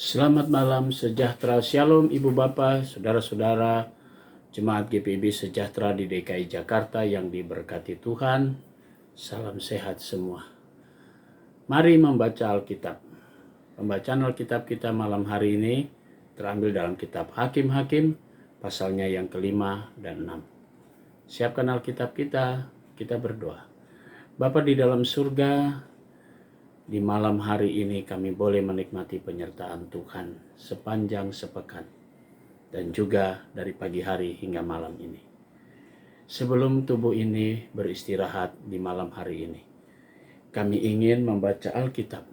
Selamat malam, sejahtera, shalom Ibu Bapak, saudara-saudara, Jemaat GPIB sejahtera di DKI Jakarta yang diberkati Tuhan. Salam sehat semua. Mari membaca Alkitab. Pembacaan Alkitab kita malam hari ini terambil dalam kitab Hakim-Hakim, pasalnya yang kelima dan 6. Siapkan Alkitab kita berdoa. Bapa di dalam surga, di malam hari ini kami boleh menikmati penyertaan Tuhan sepanjang sepekan dan juga dari pagi hari hingga malam ini. Sebelum tubuh ini beristirahat di malam hari ini, kami ingin membaca Alkitab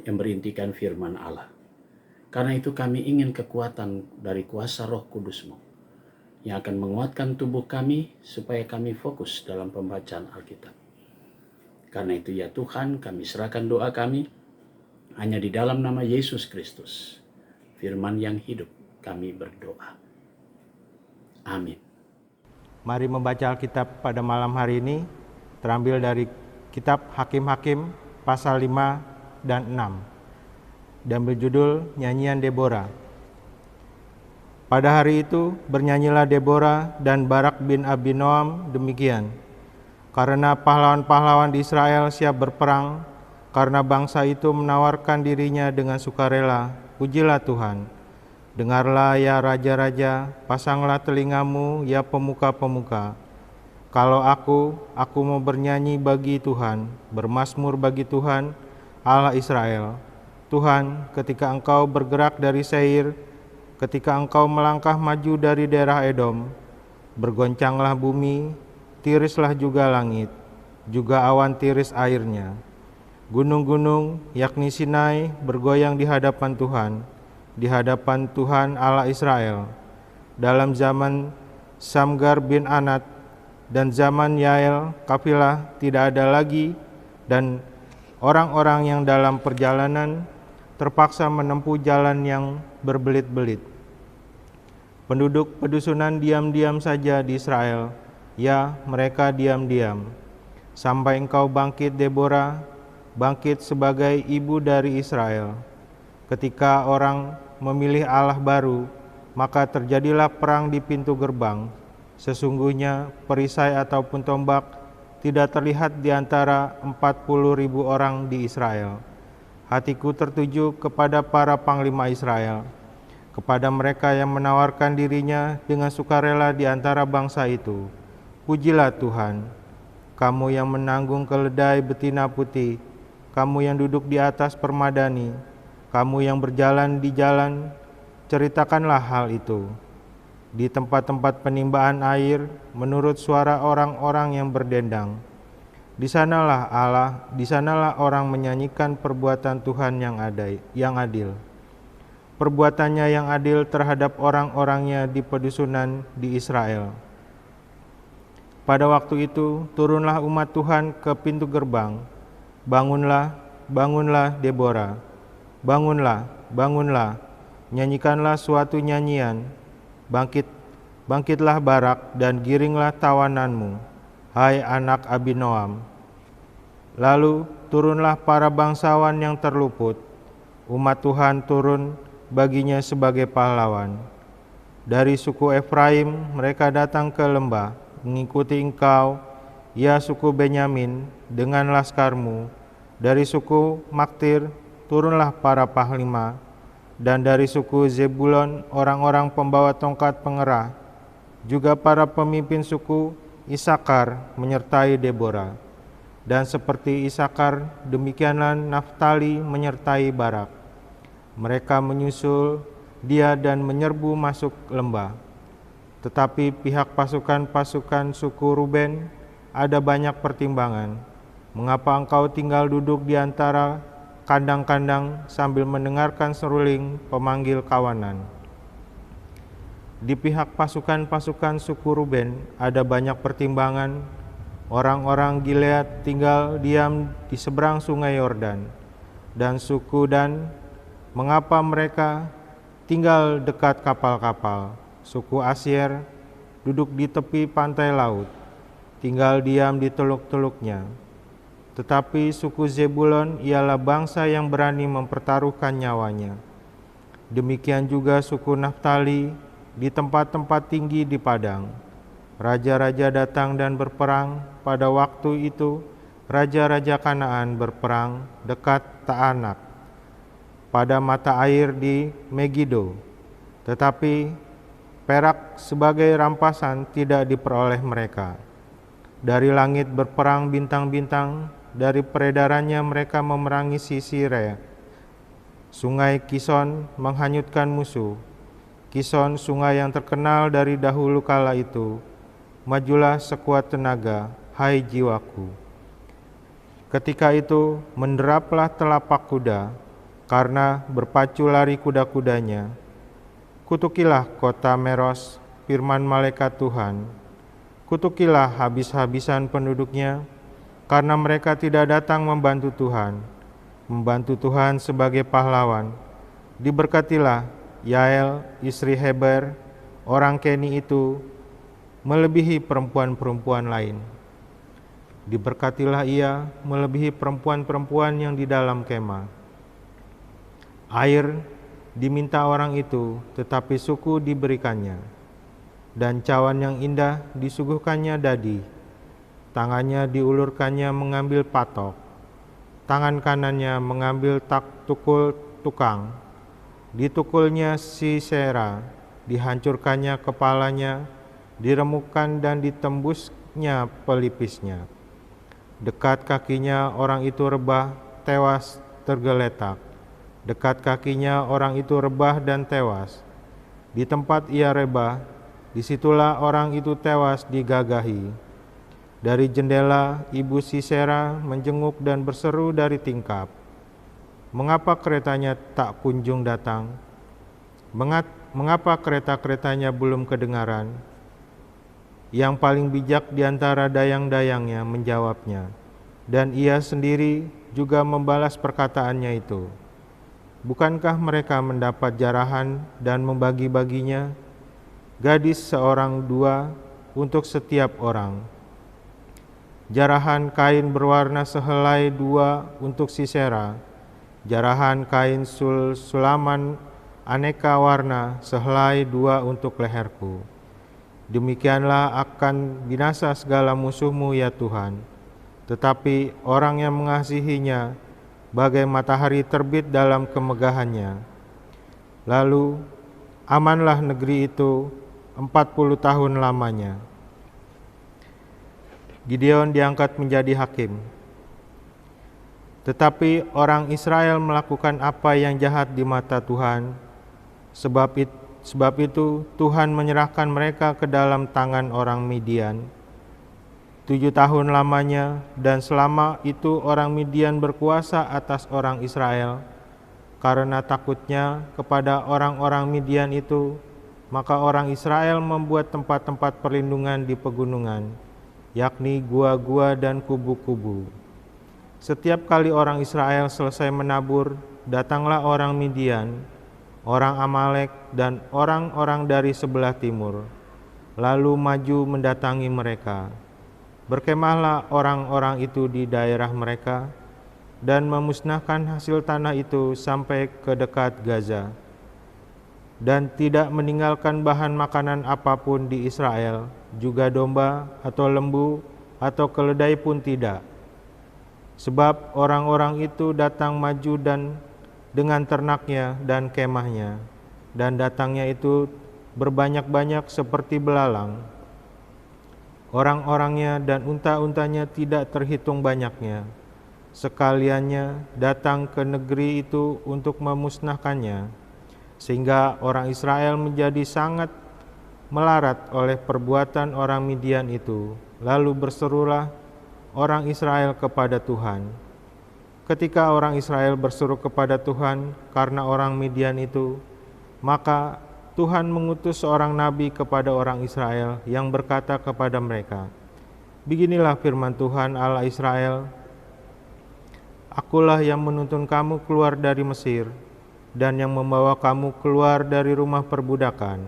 yang berintikan firman Allah. Karena itu kami ingin kekuatan dari kuasa Roh Kudus-Mu yang akan menguatkan tubuh kami supaya kami fokus dalam pembacaan Alkitab. Karena itu ya Tuhan, kami serahkan doa kami hanya di dalam nama Yesus Kristus, firman yang hidup, kami berdoa. Amin. Mari membaca Alkitab pada malam hari ini, terambil dari kitab Hakim-Hakim pasal 5 dan 6, dan berjudul Nyanyian Deborah. Pada hari itu bernyanyilah Deborah dan Barak bin Abinoam demikian, karena pahlawan-pahlawan di Israel siap berperang, karena bangsa itu menawarkan dirinya dengan sukarela. Pujilah Tuhan. Dengarlah ya raja-raja, pasanglah telingamu ya pemuka-pemuka. Kalau aku mau bernyanyi bagi Tuhan, bermazmur bagi Tuhan, Allah Israel. Tuhan, ketika Engkau bergerak dari Seir, ketika Engkau melangkah maju dari daerah Edom, bergoncanglah bumi, tirislah juga langit, juga awan tiris airnya. Gunung-gunung, yakni Sinai, bergoyang di hadapan Tuhan Allah Israel. Dalam zaman Samgar bin Anat dan zaman Yael, kafilah tidak ada lagi, dan orang-orang yang dalam perjalanan terpaksa menempuh jalan yang berbelit-belit. Penduduk pedusunan diam-diam saja di Israel, ya, mereka diam-diam, sampai Engkau bangkit Deborah, bangkit sebagai ibu dari Israel. Ketika orang memilih Allah baru, maka terjadilah perang di pintu gerbang. Sesungguhnya perisai ataupun tombak tidak terlihat di antara 40.000 orang di Israel. Hatiku tertuju kepada para panglima Israel, kepada mereka yang menawarkan dirinya dengan sukarela di antara bangsa itu. Pujilah Tuhan, kamu yang menanggung keledai betina putih, kamu yang duduk di atas permadani, kamu yang berjalan di jalan, ceritakanlah hal itu. Di tempat-tempat penimbangan air, menurut suara orang-orang yang berdendang. Di sanalah orang menyanyikan perbuatan Tuhan yang adil. Perbuatannya yang adil terhadap orang-orangnya di pedusunan di Israel. Pada waktu itu, turunlah umat Tuhan ke pintu gerbang. Bangunlah, bangunlah Deborah. Bangunlah, bangunlah, nyanyikanlah suatu nyanyian. Bangkitlah Barak dan giringlah tawananmu, hai anak Abinoam. Lalu turunlah para bangsawan yang terluput. Umat Tuhan turun baginya sebagai pahlawan. Dari suku Efraim mereka datang ke lembah, mengikuti engkau, ya suku Benyamin, dengan laskarmu. Dari suku Maktir turunlah para panglima, dan dari suku Zebulon orang-orang pembawa tongkat pengerah. Juga para pemimpin suku Isakar menyertai Deborah. Dan seperti Isakar, demikianlah Naftali menyertai Barak. Mereka menyusul dia dan menyerbu masuk lembah. Tetapi pihak pasukan-pasukan suku Ruben ada banyak pertimbangan. Mengapa engkau tinggal duduk di antara kandang-kandang sambil mendengarkan seruling pemanggil kawanan? Di pihak pasukan-pasukan suku Ruben ada banyak pertimbangan. Orang-orang Gilead tinggal diam di seberang sungai Yordan. Dan suku Dan, mengapa mereka tinggal dekat kapal-kapal? Suku Asyer duduk di tepi pantai laut, tinggal diam di teluk-teluknya. Tetapi suku Zebulon ialah bangsa yang berani mempertaruhkan nyawanya. Demikian juga suku Naftali di tempat-tempat tinggi di padang. Raja-raja datang dan berperang. Pada waktu itu, raja-raja Kanaan berperang dekat Taanak, pada mata air di Megido. Tetapi perak sebagai rampasan tidak diperoleh mereka. Dari langit berperang bintang-bintang, dari peredarannya mereka memerangi Sisera. Sungai Kison menghanyutkan musuh. Kison, sungai yang terkenal dari dahulu kala itu. Majulah sekuat tenaga, hai jiwaku. Ketika itu menderaplah telapak kuda, karena berpacu lari kuda-kudanya. Kutukilah kota Meros, firman malaikat Tuhan. Kutukilah habis-habisan penduduknya, karena mereka tidak datang membantu Tuhan sebagai pahlawan. Diberkatilah Yael, istri Heber, orang Keni itu, melebihi perempuan-perempuan lain. Diberkatilah ia melebihi perempuan-perempuan yang di dalam kemah. Air diminta orang itu, tetapi suku diberikannya, dan cawan yang indah disuguhkannya dadi. Tangannya diulurkannya mengambil patok, tangan kanannya mengambil tukul tukang. Ditukulnya Sisera, dihancurkannya kepalanya, diremukkan dan ditembusnya pelipisnya. Dekat kakinya orang itu rebah, tewas tergeletak. Dekat kakinya orang itu rebah dan tewas. Di tempat ia rebah, disitulah orang itu tewas digagahi. Dari jendela, ibu Sisera menjenguk dan berseru dari tingkap, "Mengapa keretanya tak kunjung datang? Mengapa kereta-keretanya belum kedengaran?" Yang paling bijak di antara dayang-dayangnya menjawabnya, dan ia sendiri juga membalas perkataannya itu. Bukankah mereka mendapat jarahan dan membagi-baginya, gadis seorang dua untuk setiap orang? Jarahan kain berwarna sehelai dua untuk Sisera, jarahan kain sulaman aneka warna sehelai dua untuk leherku. Demikianlah akan binasa segala musuhmu ya Tuhan, tetapi orang yang mengasihinya bagai matahari terbit dalam kemegahannya. Lalu amanlah negeri itu 40 tahun lamanya. Gideon diangkat menjadi hakim. Tetapi orang Israel melakukan apa yang jahat di mata Tuhan. Sebab itu Tuhan menyerahkan mereka ke dalam tangan orang Midian 7 tahun lamanya, dan selama itu orang Midian berkuasa atas orang Israel. Karena takutnya kepada orang-orang Midian itu, maka orang Israel membuat tempat-tempat perlindungan di pegunungan, yakni gua-gua dan kubu-kubu. Setiap kali orang Israel selesai menabur, datanglah orang Midian, orang Amalek, dan orang-orang dari sebelah timur, lalu maju mendatangi mereka. Berkemahlah orang-orang itu di daerah mereka, dan memusnahkan hasil tanah itu sampai ke dekat Gaza, dan tidak meninggalkan bahan makanan apapun di Israel, juga domba atau lembu atau keledai pun tidak. Sebab orang-orang itu datang maju dan dengan ternaknya dan kemahnya, dan datangnya itu berbanyak-banyak seperti belalang. Orang-orangnya dan unta-untanya tidak terhitung banyaknya. Sekaliannya datang ke negeri itu untuk memusnahkannya, sehingga orang Israel menjadi sangat melarat oleh perbuatan orang Midian itu. Lalu berserulah orang Israel kepada Tuhan. Ketika orang Israel berseru kepada Tuhan karena orang Midian itu, maka Tuhan mengutus seorang nabi kepada orang Israel yang berkata kepada mereka, "Beginilah firman Tuhan Allah Israel, Akulah yang menuntun kamu keluar dari Mesir dan yang membawa kamu keluar dari rumah perbudakan.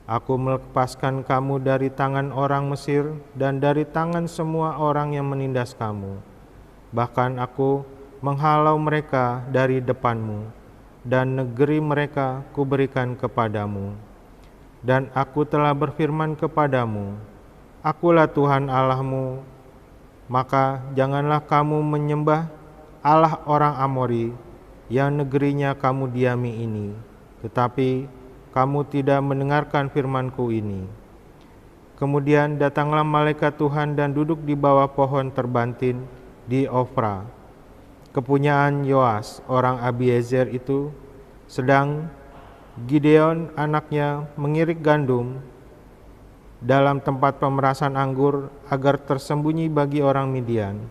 Aku melepaskan kamu dari tangan orang Mesir dan dari tangan semua orang yang menindas kamu. Bahkan aku menghalau mereka dari depanmu. dan negeri mereka kuberikan kepadamu. Dan aku telah berfirman kepadamu, Akulah Tuhan Allahmu, maka janganlah kamu menyembah Allah orang Amori yang negerinya kamu diami ini, tetapi kamu tidak mendengarkan firman-Ku ini. Kemudian datanglah malaikat Tuhan dan duduk di bawah pohon terbantin di Ofra, kepunyaan Yoas orang Abiezer itu, sedang Gideon anaknya mengirik gandum dalam tempat pemerasan anggur agar tersembunyi bagi orang Midian.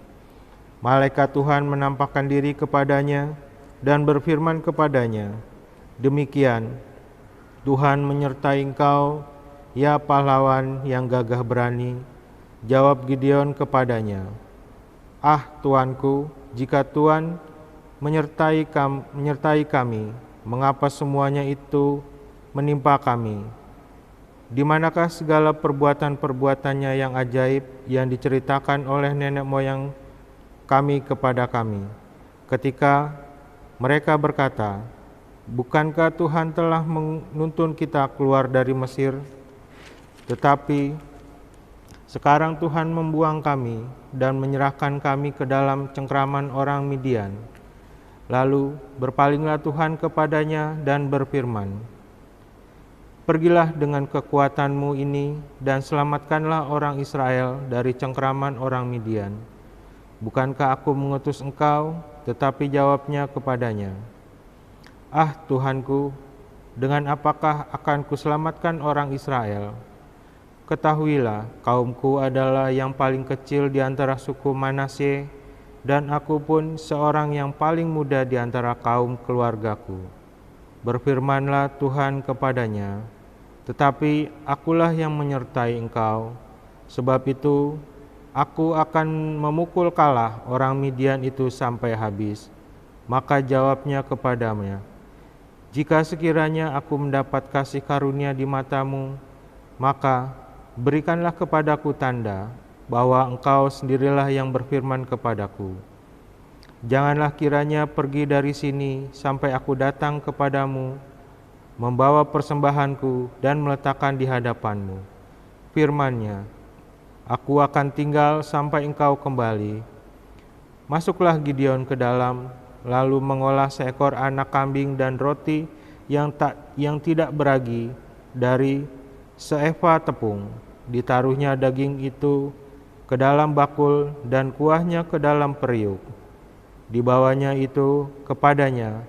Malaikat Tuhan menampakkan diri kepadanya dan berfirman kepadanya, Demikian, Tuhan menyertai engkau, ya pahlawan yang gagah berani. Jawab Gideon kepadanya, Ah Tuanku, jika Tuhan menyertai kami, mengapa semuanya itu menimpa kami? Di manakah segala perbuatan-perbuatannya yang ajaib yang diceritakan oleh nenek moyang kami kepada kami, ketika mereka berkata, Bukankah Tuhan telah menuntun kita keluar dari Mesir? Tetapi sekarang Tuhan membuang kami dan menyerahkan kami ke dalam cengkraman orang Midian. Lalu berpalinglah Tuhan kepadanya dan berfirman, Pergilah dengan kekuatanmu ini dan selamatkanlah orang Israel dari cengkraman orang Midian. Bukankah aku mengutus engkau? Tetapi jawabnya kepadanya, Ah Tuhanku, dengan apakah akan kuselamatkan orang Israel? Ketahuilah, kaumku adalah yang paling kecil di antara suku Manasye, dan aku pun seorang yang paling muda di antara kaum keluargaku. Berfirmanlah Tuhan kepadanya, Tetapi akulah yang menyertai engkau, sebab itu aku akan memukul kalah orang Midian itu sampai habis. Maka jawabnya kepadanya, Jika sekiranya aku mendapat kasih karunia di matamu, maka berikanlah kepadaku tanda bahwa engkau sendirilah yang berfirman kepadaku. Janganlah kiranya pergi dari sini sampai aku datang kepadamu, membawa persembahanku dan meletakkan di hadapanmu. Firman-Nya, Aku akan tinggal sampai engkau kembali. Masuklah Gideon ke dalam, lalu mengolah seekor anak kambing dan roti yang tidak beragi dari seeva tepung. Ditaruhnya daging itu ke dalam bakul dan kuahnya ke dalam periuk. Dibawanya itu kepadanya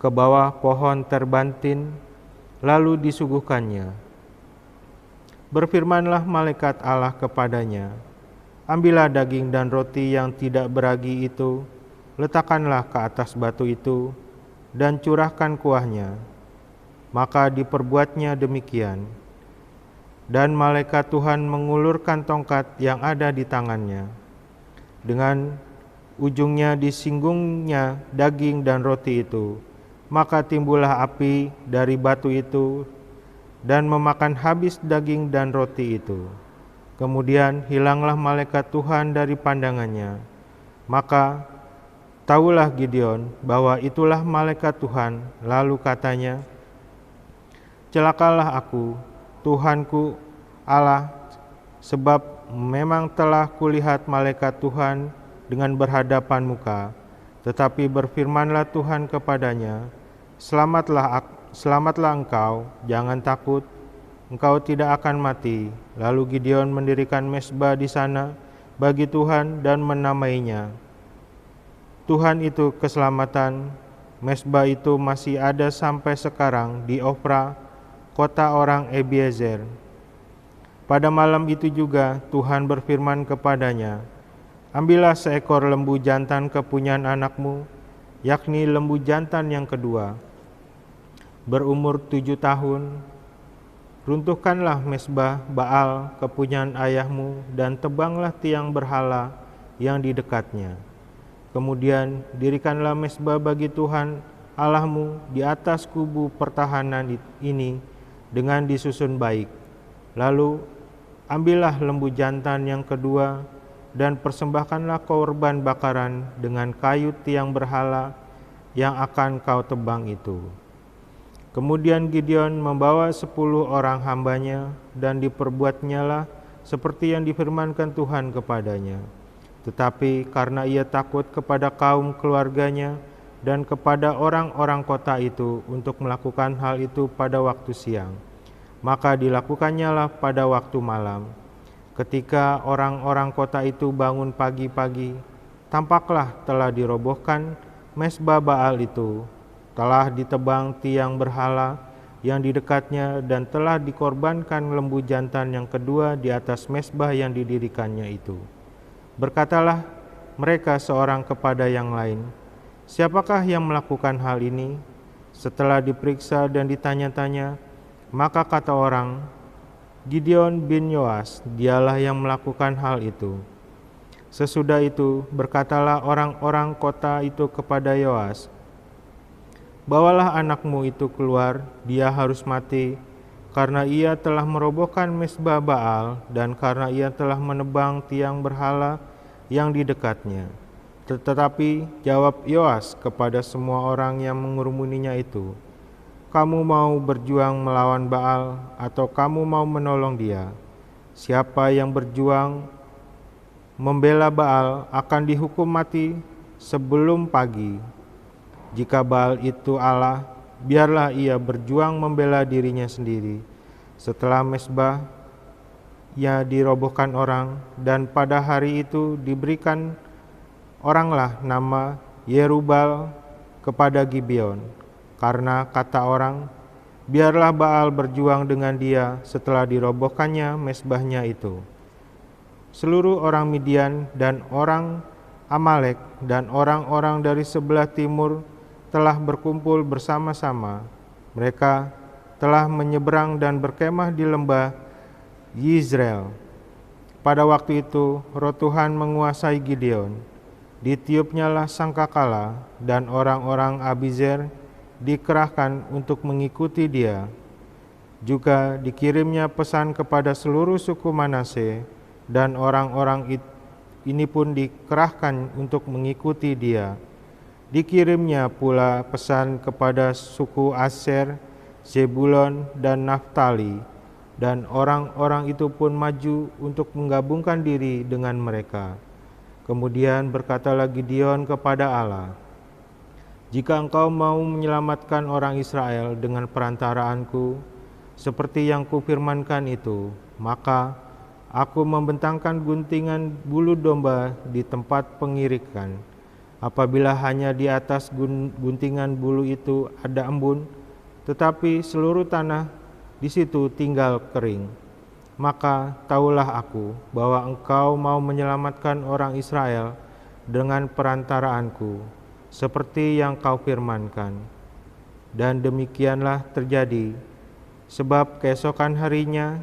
ke bawah pohon terbantin, lalu disuguhkannya. Berfirmanlah malaikat Allah kepadanya, Ambillah daging dan roti yang tidak beragi itu, letakkanlah ke atas batu itu, dan curahkan kuahnya. Maka diperbuatnya demikian. Dan malaikat Tuhan mengulurkan tongkat yang ada di tangannya. Dengan ujungnya disinggungnya daging dan roti itu, maka timbullah api dari batu itu dan memakan habis daging dan roti itu. Kemudian hilanglah malaikat Tuhan dari pandangannya. Maka tahulah Gideon bahwa itulah malaikat Tuhan. Lalu katanya, Celakalah aku, Tuhanku Allah, sebab memang telah kulihat malaikat Tuhan dengan berhadapan muka. Tetapi berfirmanlah Tuhan kepadanya, Selamatlah engkau, jangan takut, engkau tidak akan mati. Lalu Gideon mendirikan mezbah di sana bagi Tuhan dan menamainya, Tuhan itu keselamatan. Mezbah itu masih ada sampai sekarang di Ofra, kota orang Abiezer. Pada malam itu juga Tuhan berfirman kepadanya, Ambillah seekor lembu jantan kepunyaan anakmu, yakni lembu jantan yang kedua, berumur 7 tahun. Runtuhkanlah mezbah Baal kepunyaan ayahmu dan tebanglah tiang berhala yang di dekatnya. Kemudian dirikanlah mezbah bagi Tuhan Allahmu di atas kubu pertahanan ini dengan disusun baik. Lalu ambillah lembu jantan yang kedua dan persembahkanlah korban bakaran dengan kayu tiang berhala yang akan kau tebang itu. Kemudian Gideon membawa 10 orang hambanya dan diperbuatnyalah seperti yang difirmankan Tuhan kepadanya. Tetapi karena ia takut kepada kaum keluarganya dan kepada orang-orang kota itu untuk melakukan hal itu pada waktu siang, maka dilakukannya pada waktu malam. Ketika orang-orang kota itu bangun pagi-pagi, tampaklah telah dirobohkan mezbah Baal itu, telah ditebang tiang berhala yang di dekatnya, dan telah dikorbankan lembu jantan yang kedua di atas mezbah yang didirikannya itu. Berkatalah mereka seorang kepada yang lain, "Siapakah yang melakukan hal ini?" Setelah diperiksa dan ditanya-tanya, maka kata orang, "Gideon bin Yoas, dialah yang melakukan hal itu." Sesudah itu berkatalah orang-orang kota itu kepada Yoas, "Bawalah anakmu itu keluar, dia harus mati, karena ia telah merobohkan mezbah Baal dan karena ia telah menebang tiang berhala yang di dekatnya." Tetapi jawab Yoas kepada semua orang yang mengurumuninya itu, "Kamu mau berjuang melawan Baal atau kamu mau menolong dia? Siapa yang berjuang membela Baal akan dihukum mati sebelum pagi. Jika Baal itu Allah, biarlah ia berjuang membela dirinya sendiri." Setelah mezbah ya dirobohkan orang, dan pada hari itu diberikan oranglah nama Yerubal kepada Gibeon, karena kata orang, "Biarlah Baal berjuang dengan dia setelah dirobohkannya mezbahnya itu." Seluruh orang Midian dan orang Amalek dan orang-orang dari sebelah timur telah berkumpul bersama-sama. Mereka telah menyeberang dan berkemah di lembah Yizreel. Pada waktu itu roh Tuhan menguasai Gideon. Ditiupnyalah sangkakala dan orang-orang Abizer dikerahkan untuk mengikuti dia. Juga dikirimnya pesan kepada seluruh suku Manase, dan orang-orang ini pun dikerahkan untuk mengikuti dia. Dikirimnya pula pesan kepada suku Aser, Zebulon, dan Naftali, dan orang-orang itu pun maju untuk menggabungkan diri dengan mereka. Kemudian berkatalah Gideon kepada Allah, "Jika engkau mau menyelamatkan orang Israel dengan perantaraanku, seperti yang kufirmankan itu, maka aku membentangkan guntingan bulu domba di tempat pengirikan. Apabila hanya di atas guntingan bulu itu ada embun, tetapi seluruh tanah di situ tinggal kering, maka tahulah aku bahwa engkau mau menyelamatkan orang Israel dengan perantaraanku, seperti yang kau firmankan." Dan demikianlah terjadi, sebab keesokan harinya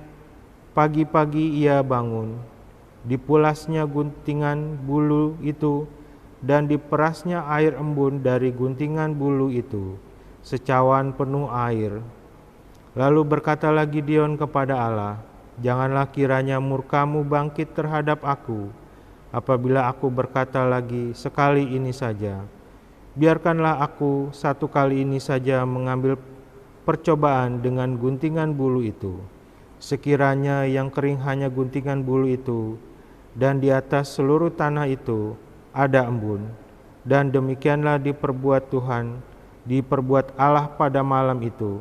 pagi-pagi ia bangun, dipulasnya guntingan bulu itu dan diperasnya air embun dari guntingan bulu itu, secawan penuh air. Lalu berkatalah Gideon kepada Allah, "Janganlah kiranya murkamu bangkit terhadap aku, apabila aku berkata lagi sekali ini saja. Biarkanlah aku satu kali ini saja mengambil percobaan dengan guntingan bulu itu. Sekiranya yang kering hanya guntingan bulu itu, dan di atas seluruh tanah itu ada embun." Dan demikianlah diperbuat Tuhan, diperbuat Allah pada malam itu,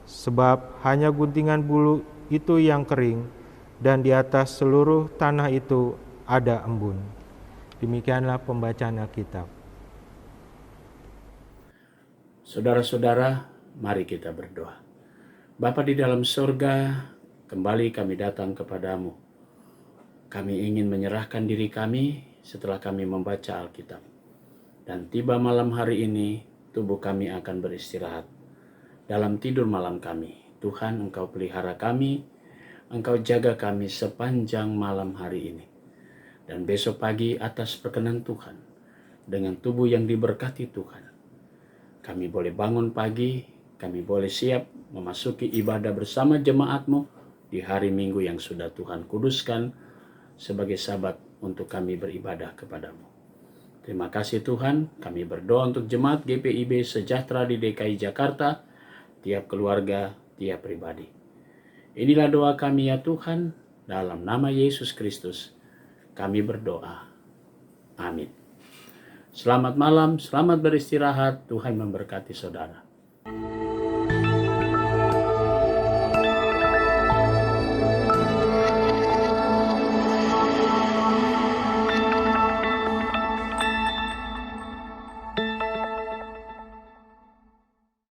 sebab hanya guntingan bulu itu yang kering, dan di atas seluruh tanah itu ada embun. Demikianlah pembacaan Alkitab. Saudara-saudara, mari kita berdoa. Bapa di dalam surga, kembali kami datang kepadamu. Kami ingin menyerahkan diri kami setelah kami membaca Alkitab. Dan tiba malam hari ini, tubuh kami akan beristirahat. Dalam tidur malam kami, Tuhan, Engkau pelihara kami, Engkau jaga kami sepanjang malam hari ini. Dan besok pagi atas perkenan Tuhan, dengan tubuh yang diberkati Tuhan, kami boleh bangun pagi, kami boleh siap memasuki ibadah bersama jemaat-Mu di hari Minggu yang sudah Tuhan kuduskan sebagai sabat untuk kami beribadah kepadamu. Terima kasih Tuhan, kami berdoa untuk jemaat GPIB sejahtera di DKI Jakarta, tiap keluarga, tiap pribadi. Inilah doa kami ya Tuhan, dalam nama Yesus Kristus, kami berdoa. Amin. Selamat malam, selamat beristirahat, Tuhan memberkati saudara.